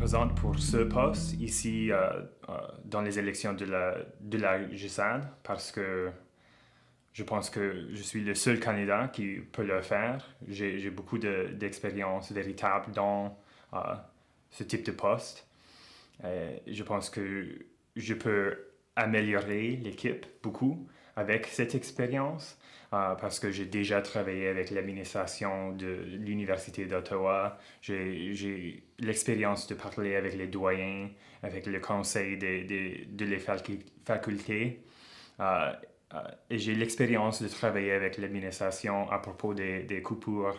présente pour ce poste ici dans les élections de la GESAD parce que je pense que je suis le seul candidat qui peut le faire. J'ai beaucoup d'expérience véritable dans ce type de poste. Je pense que je peux améliorer l'équipe beaucoup avec cette expérience parce que j'ai déjà travaillé avec l'administration de l'Université d'Ottawa. J'ai l'expérience de parler avec les doyens, avec le conseil de les facultés. Et j'ai l'expérience de travailler avec l'administration à propos des coupures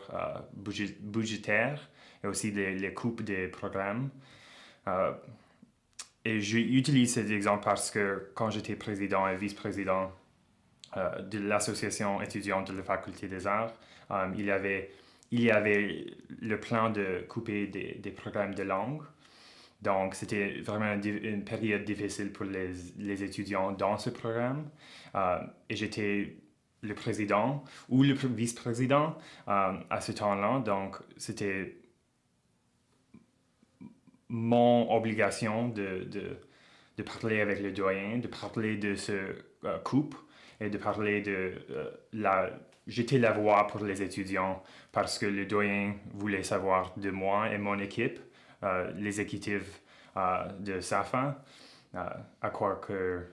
budgétaires et aussi les coupes des programmes. Et j'utilise cet exemple parce que quand j'étais président et vice-président de l'association étudiante de la faculté des arts, il y avait le plan de couper des programmes de langue. Donc, c'était vraiment une période difficile pour les étudiants dans ce programme. Et j'étais le président ou le vice-président à ce temps-là. Donc, c'était mon obligation de parler avec le doyen, de parler de ce coupe et de parler de j'étais la voix pour les étudiants parce que le doyen voulait savoir de moi et mon équipe, les équitables de SAFA, à quoi que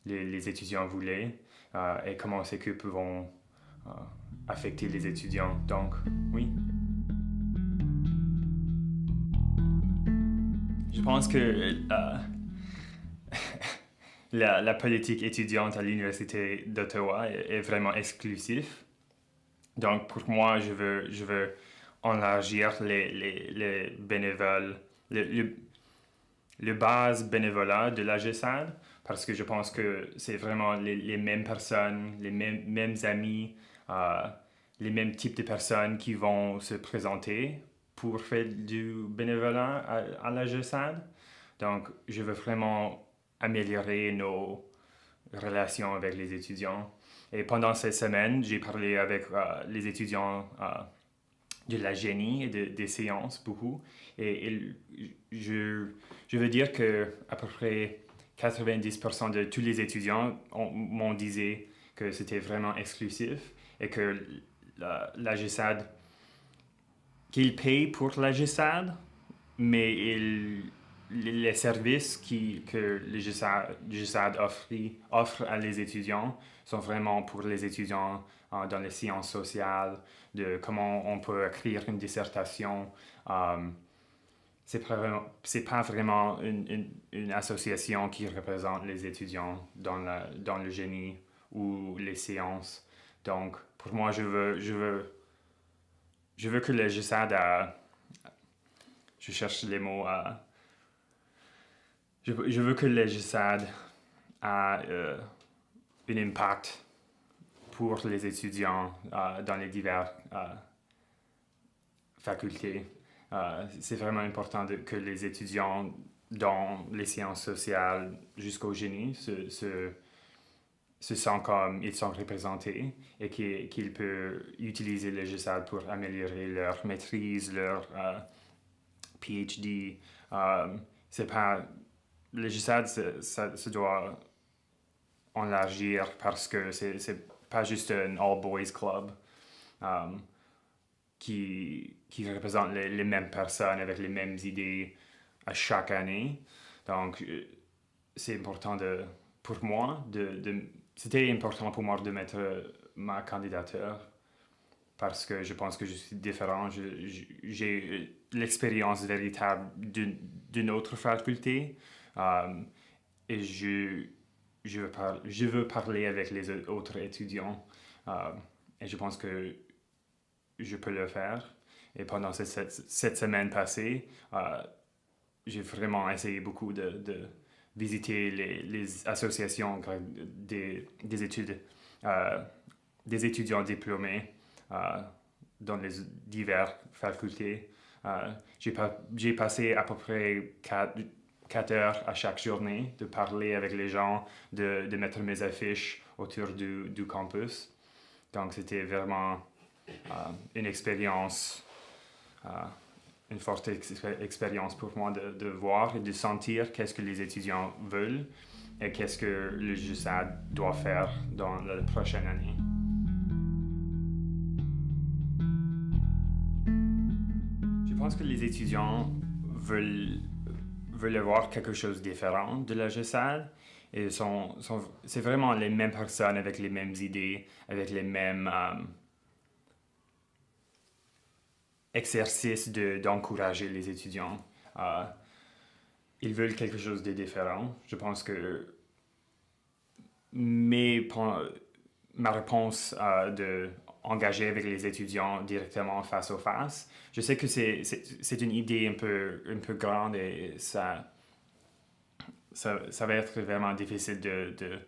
les étudiants voulaient et comment ces coupes vont affecter les étudiants. Donc, oui. Je pense que la politique étudiante à l'Université d'Ottawa est vraiment exclusive. Donc, pour moi, je veux élargir les bénévoles, le base bénévolat de la GESAD, parce que je pense que c'est vraiment les mêmes personnes, les mêmes amis, les mêmes types de personnes qui vont se présenter pour faire du bénévolat à la GESAD. Donc, je veux vraiment améliorer nos relations avec les étudiants. Et pendant cette semaine, j'ai parlé avec les étudiants de la génie et des sciences beaucoup. Et je veux dire que à peu près 90% de tous les étudiants m'ont dit que c'était vraiment exclusif et que la GESAD, qu'ils payent pour la GESAD, mais les services que le GESAD offre à les étudiants sont vraiment pour les étudiants dans les sciences sociales, de comment on peut écrire une dissertation. C'est pas vraiment une association qui représente les étudiants dans le génie ou les sciences. Donc, pour moi, je veux que le GESAD je cherche les mots je veux que le GESAD a un impact pour les étudiants dans les diverses facultés. C'est vraiment important que les étudiants dans les sciences sociales jusqu'au génie se sentent comme ils sont représentés et qu'ils peuvent utiliser le GESAD pour améliorer leur maîtrise, leur PhD. C'est pas le GESAD, ça doit élargir parce que c'est pas juste un all-boys club qui représente les mêmes personnes avec les mêmes idées à chaque année. Donc, c'est important pour moi c'était important pour moi de mettre ma candidature parce que je pense que je suis différent. J'ai l'expérience véritable d'une autre faculté et je veux parler avec les autres étudiants et je pense que je peux le faire. Et pendant cette semaine passée, j'ai vraiment essayé beaucoup de visiter les associations des études, des étudiants diplômés dans les diverses facultés. J'ai passé à peu près 4 heures à chaque journée de parler avec les gens, de mettre mes affiches autour du campus. Donc, c'était vraiment une expérience une forte expérience pour moi de voir et de sentir qu'est-ce que les étudiants veulent et qu'est-ce que le GESAD doit faire dans la prochaine année. Je pense que les étudiants veulent avoir quelque chose de différent de la GESAD. Et c'est vraiment les mêmes personnes avec les mêmes idées, avec les mêmes exercices d'encourager les étudiants. Ils veulent quelque chose de différent. Je pense que ma réponse de engager avec les étudiants directement face à face, je sais que c'est une idée un peu grande et ça va être vraiment difficile de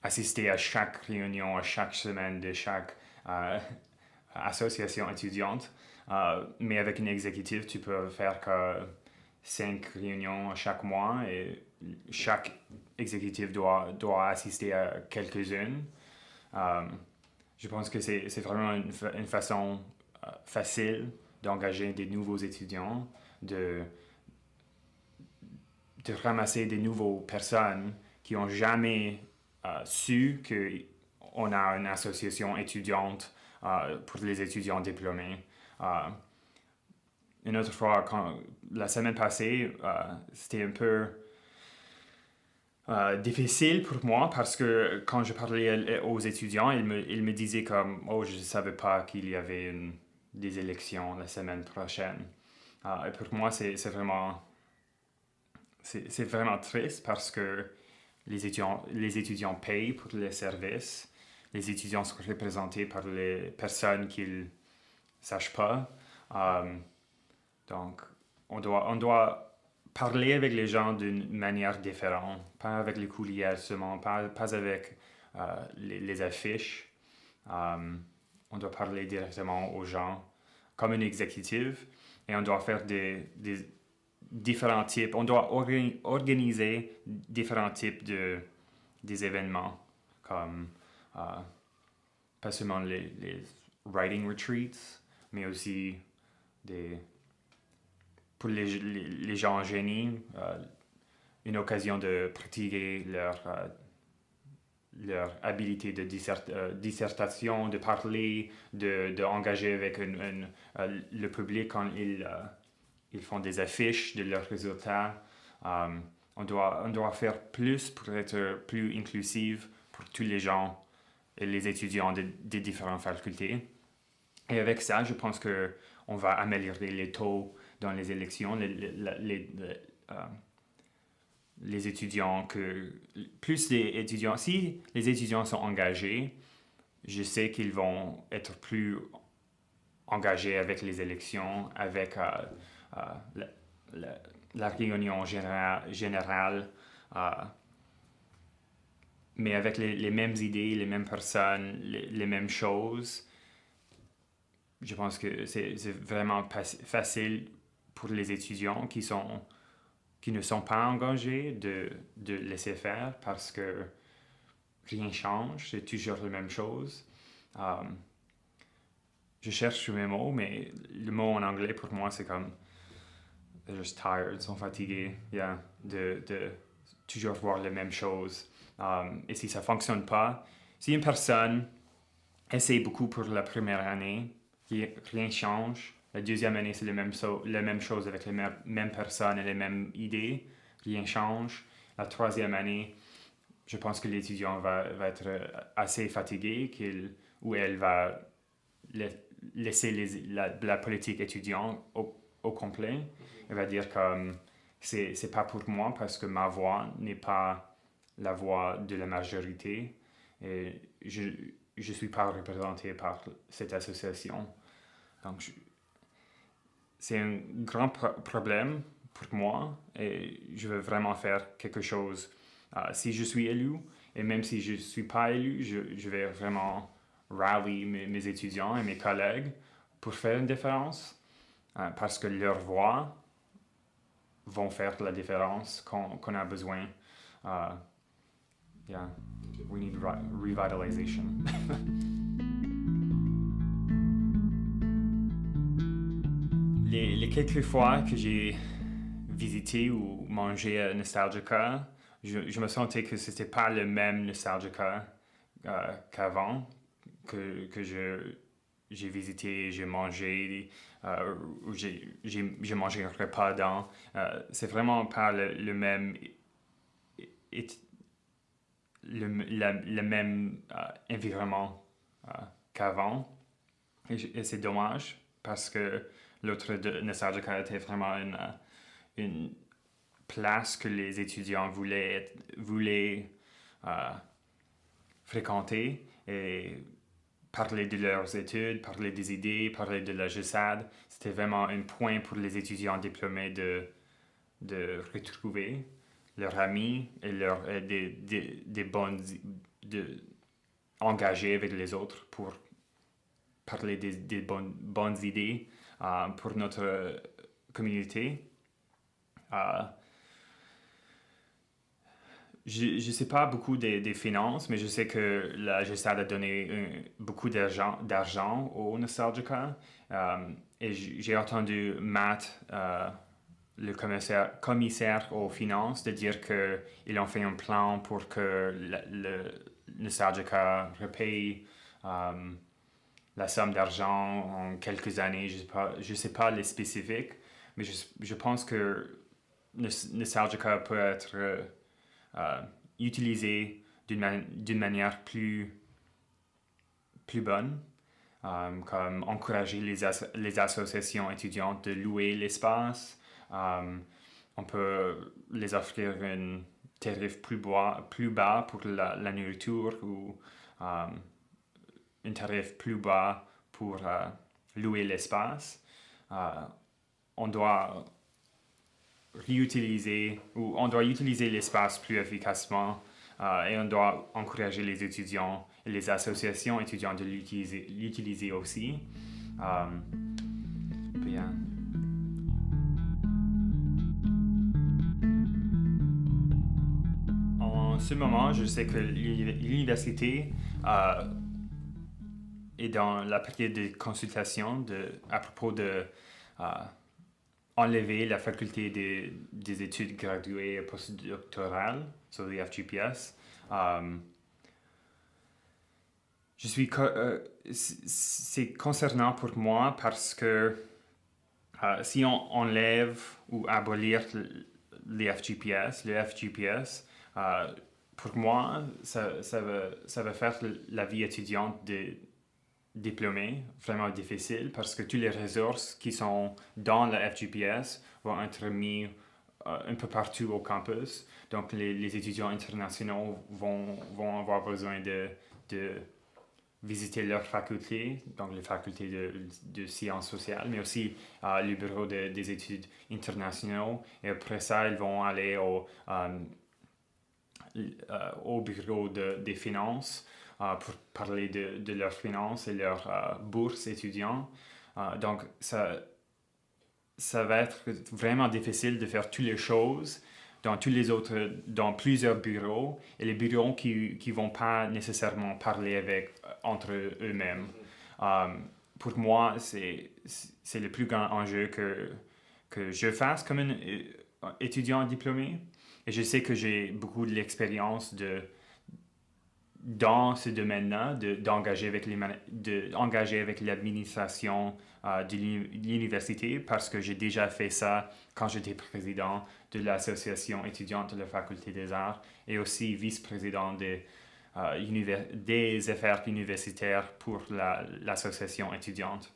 assister à chaque réunion, à chaque semaine de chaque association étudiante. Mais avec une exécutive, tu peux faire que 5 réunions chaque mois et chaque exécutif doit assister à quelques-unes. Je pense que c'est vraiment une façon facile d'engager des nouveaux étudiants, de ramasser des nouvelles personnes qui n'ont jamais su qu'on a une association étudiante pour les étudiants diplômés. Une autre fois, la semaine passée, c'était un peu difficile pour moi parce que quand je parlais aux étudiants, ils me disaient comme « Oh, je ne savais pas qu'il y avait des élections la semaine prochaine. » Et pour moi, c'est vraiment triste parce que les étudiants payent pour les services. Les étudiants sont représentés par les personnes qu'ils ne sachent pas. Donc, on doit parler avec les gens d'une manière différente, pas avec les coulières seulement, pas avec les affiches. On doit parler directement aux gens comme une exécutive et on doit faire des différents types, on doit organiser différents types des événements comme pas seulement les writing retreats, mais aussi pour les gens en génie, une occasion de pratiquer leur habilité de dissertation, de parler, d'engager avec le public quand ils font des affiches de leurs résultats. On doit faire plus pour être plus inclusif pour tous les gens et les étudiants des différentes facultés. Et avec ça, je pense qu'on va améliorer les taux dans les élections. Les étudiants si les étudiants sont engagés, je sais qu'ils vont être plus engagés avec les élections, avec la réunion générale, mais avec les mêmes idées, les mêmes personnes, les mêmes choses. Je pense que c'est vraiment facile pour les étudiants qui ne sont pas engagés de laisser faire parce que rien ne change, c'est toujours la même chose. Je cherche mes mots, mais le mot en anglais pour moi c'est comme they're just tired, ils sont fatigués de toujours voir les mêmes choses. Et si ça ne fonctionne pas, si une personne essaie beaucoup pour la première année, rien ne change, la deuxième année c'est la même chose avec les mêmes personnes et les mêmes idées, rien ne change. La troisième année, je pense que l'étudiant va être assez fatigué ou elle va laisser la politique étudiante au complet. Elle va dire que c'est pas pour moi parce que ma voix n'est pas la voix de la majorité et je suis pas représenté par cette association. Donc c'est un grand problème pour moi et je veux vraiment faire quelque chose. Si je suis élu et même si je suis pas élu, je vais vraiment rallier mes étudiants et mes collègues pour faire une différence parce que leurs voix vont faire la différence qu'on a besoin. We need revitalization. Les quelques fois que j'ai visité ou mangé à Nostalgica, je me sentais que c'était pas le même Nostalgica qu'avant, j'ai visité, j'ai mangé, ou j'ai mangé un repas dans. C'est vraiment pas le même, et- le même environnement euh, qu'avant. Et c'est dommage parce que Nostalgica était vraiment une place que les étudiants voulaient euh, fréquenter et parler de leurs études, parler des idées, parler de la GESAD. C'était vraiment un point pour les étudiants diplômés de retrouver leurs amis et des bonnes de engager avec les autres pour parler des bonnes idées pour notre communauté. Euh, je ne sais pas beaucoup des finances, mais je sais que la GESAD a donné beaucoup d'argent au Nostalgica. Et j'ai entendu Matt, le commissaire aux finances, de dire qu'ils ont fait un plan pour que le Nostalgica repaye la somme d'argent en quelques années. Je sais pas les spécifiques, mais je pense que Nostalgica peut être euh, utilisé d'une manière plus bonne, comme encourager les associations étudiantes de louer l'espace. On peut les offrir un tarif plus bas pour la nourriture ou un tarif plus bas pour louer l'espace. On doit on doit utiliser l'espace plus efficacement et on doit encourager les étudiants et les associations étudiantes de l'utiliser aussi. Bien. En ce moment, je sais que l'université est dans la période de consultation à propos de enlever la faculté des études graduées postdoctorales, sur les FGPS. C'est concernant pour moi parce que si on enlève ou abolir le FGPS, pour moi, ça va faire la vie étudiante diplômés vraiment difficile parce que toutes les ressources qui sont dans la FGPS vont être mis un peu partout au campus. Donc les étudiants internationaux vont avoir besoin de visiter leur faculté, donc les facultés de sciences sociales, mais aussi le bureau des études internationaux. Et après ça, ils vont aller au bureau des finances pour parler de leurs finances et leurs bourses étudiants. Donc, ça va être vraiment difficile de faire toutes les choses dans plusieurs bureaux et les bureaux qui vont pas nécessairement parler entre eux-mêmes. Pour moi, c'est le plus grand enjeu que je fasse comme un étudiant diplômé. Et je sais que j'ai beaucoup de l'expérience dans ce domaine-là, d'engager avec l'administration de l'université parce que j'ai déjà fait ça quand j'étais président de l'association étudiante de la faculté des arts et aussi vice-président des affaires universitaires pour l'association étudiante.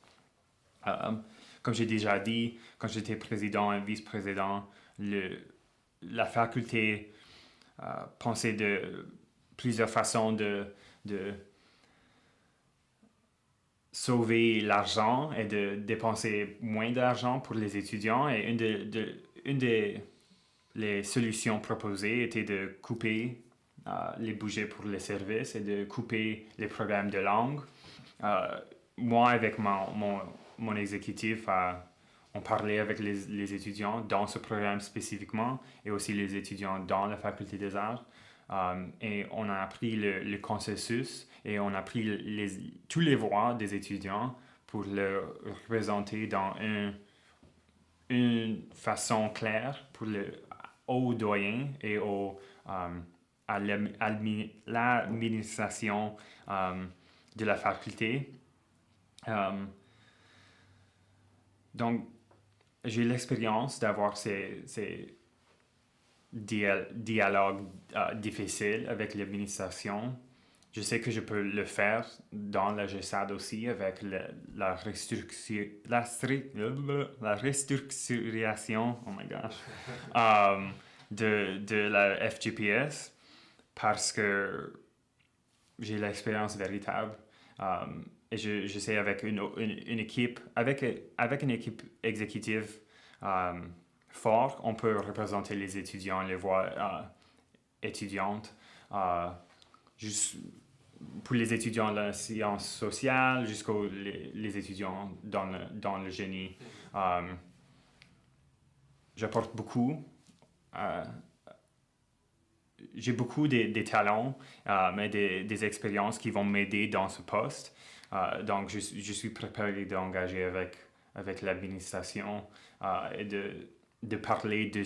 Comme j'ai déjà dit, quand j'étais président et vice-président, la faculté pensait de plusieurs façons de sauver l'argent et de dépenser moins d'argent pour les étudiants. Et une des les solutions proposées était de couper les budgets pour les services et de couper les programmes de langue. Moi, avec mon exécutif, on parlait avec les étudiants dans ce programme spécifiquement et aussi les étudiants dans la faculté des arts. Et on a appris le consensus et on a pris tous les voix des étudiants pour le représenter dans une façon claire pour aux doyens et à l'administration de la faculté. Donc, j'ai l'expérience d'avoir ces dialogues difficiles avec l'administration. Je sais que je peux le faire dans la GESAD aussi avec la restructuration, oh my gosh, de la FGPS parce que j'ai l'expérience véritable. Et je sais avec une équipe, avec une équipe exécutive forte, on peut représenter les étudiants, les voix étudiantes. Juste pour les étudiants de la science sociale jusqu'aux les étudiants dans le génie. J'apporte beaucoup. J'ai beaucoup des talents, mais des expériences qui vont m'aider dans ce poste. Donc, je suis préparé d'engager avec l'administration et de parler de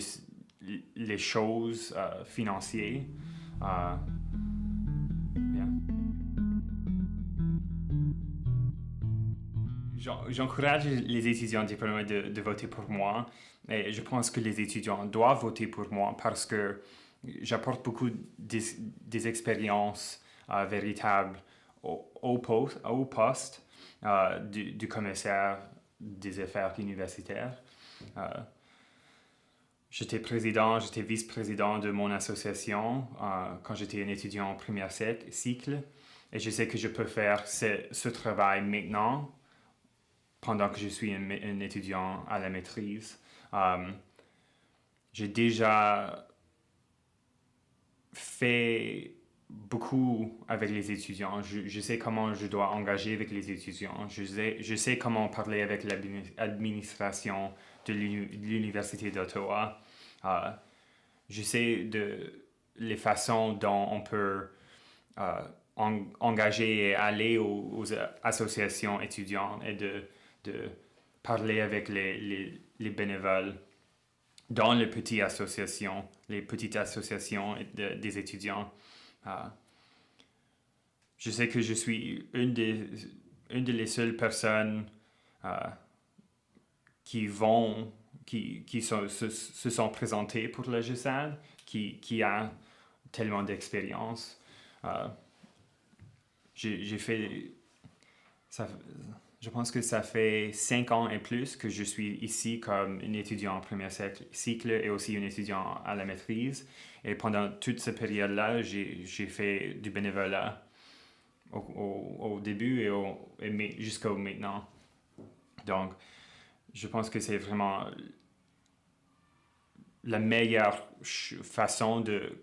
les choses financières. J'encourage les étudiants diplômés de voter pour moi. Et je pense que les étudiants doivent voter pour moi parce que j'apporte beaucoup des expériences véritables au poste du commissaire des affaires universitaires. J'étais vice-président de mon association quand j'étais un étudiant en premier cycle. Et je sais que je peux faire ce travail maintenant pendant que je suis un étudiant à la maîtrise. J'ai déjà fait beaucoup avec les étudiants. Je sais comment je dois engager avec les étudiants. Je sais comment parler avec l'administration de l'Université d'Ottawa. Je sais les façons dont on peut engager et aller aux associations étudiantes et de parler avec les bénévoles dans les petites associations des étudiants. Je sais que je suis une des seules personnes qui se sont présentées pour la GESAD, qui a tellement d'expérience. J'ai fait... Je pense que ça fait 5 ans et plus que je suis ici comme un étudiant en premier cycle et aussi un étudiant à la maîtrise. Et pendant toute cette période-là, j'ai fait du bénévolat au début et jusqu'à maintenant. Donc, je pense que c'est vraiment la meilleure façon de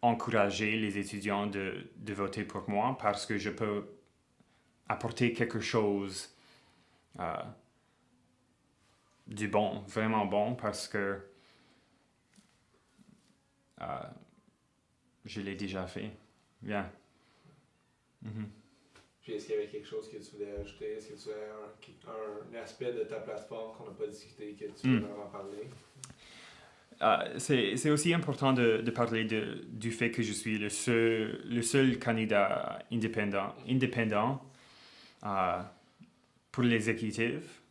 encourager les étudiants de voter pour moi parce que je peux apporter quelque chose du bon, vraiment bon, parce que je l'ai déjà fait. Bien. Mm-hmm. Puis est-ce qu'il y avait quelque chose que tu voulais ajouter? Est-ce que tu as un aspect de ta plateforme qu'on n'a pas discuté que tu voudrais en parler? C'est aussi important de parler du fait que je suis le seul candidat indépendant pour l'exécutif,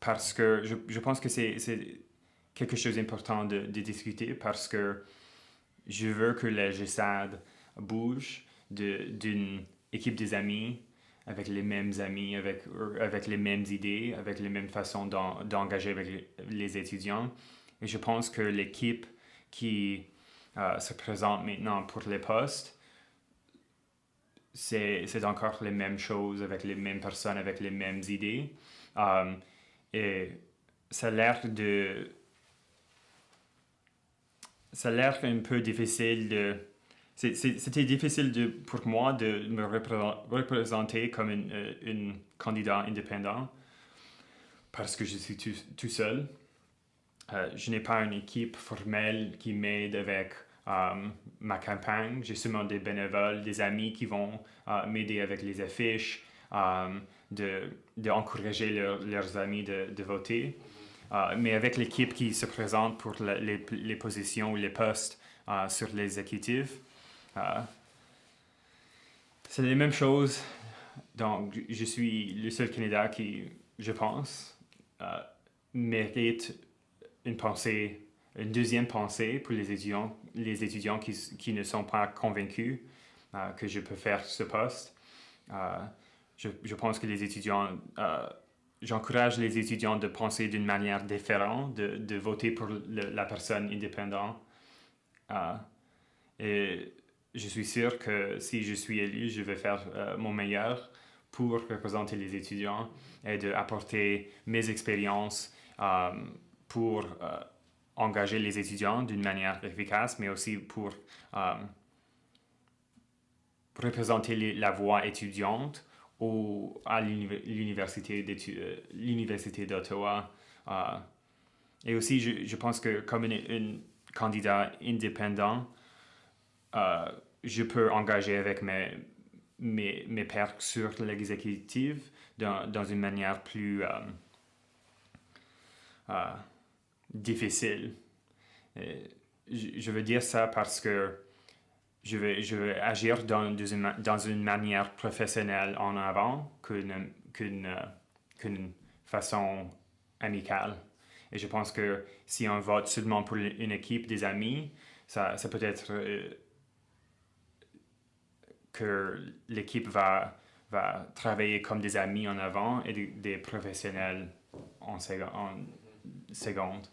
parce que je pense que c'est quelque chose d'important de discuter, parce que je veux que la GESAD bouge d'une équipe des amis, avec les mêmes amis, avec les mêmes idées, avec les mêmes façons d'engager avec les étudiants. Et je pense que l'équipe qui se présente maintenant pour les postes, c'est encore les mêmes choses, avec les mêmes personnes, avec les mêmes idées. Et ça a l'air un peu difficile c'était difficile pour moi de me représenter comme un candidat indépendant parce que je suis tout seul. Je n'ai pas une équipe formelle qui m'aide avec ma campagne. J'ai seulement des bénévoles, des amis qui vont m'aider avec les affiches, d'encourager leurs amis de voter. Mais avec l'équipe qui se présente pour les positions ou les postes sur l'exécutif, c'est les mêmes choses. Donc, je suis le seul candidat qui, je pense, mérite une deuxième pensée pour les étudiants qui ne sont pas convaincus que je peux faire ce poste. Je pense que les étudiants, j'encourage les étudiants de penser d'une manière différente, de voter pour la personne indépendante. Et je suis sûr que si je suis élu, je vais faire mon meilleur pour représenter les étudiants et d'apporter mes expériences pour engager les étudiants d'une manière efficace, mais aussi pour représenter la voix étudiante à l'université d'Ottawa. Et aussi, je pense que comme un candidat indépendant, je peux engager avec mes pairs sur l'exécutif dans une manière plus difficile. Je veux dire ça parce que je veux agir dans une manière professionnelle en avant qu'une façon amicale. Et je pense que si on vote seulement pour une équipe des amis, ça peut être que l'équipe va travailler comme des amis en avant et des professionnels en seconde.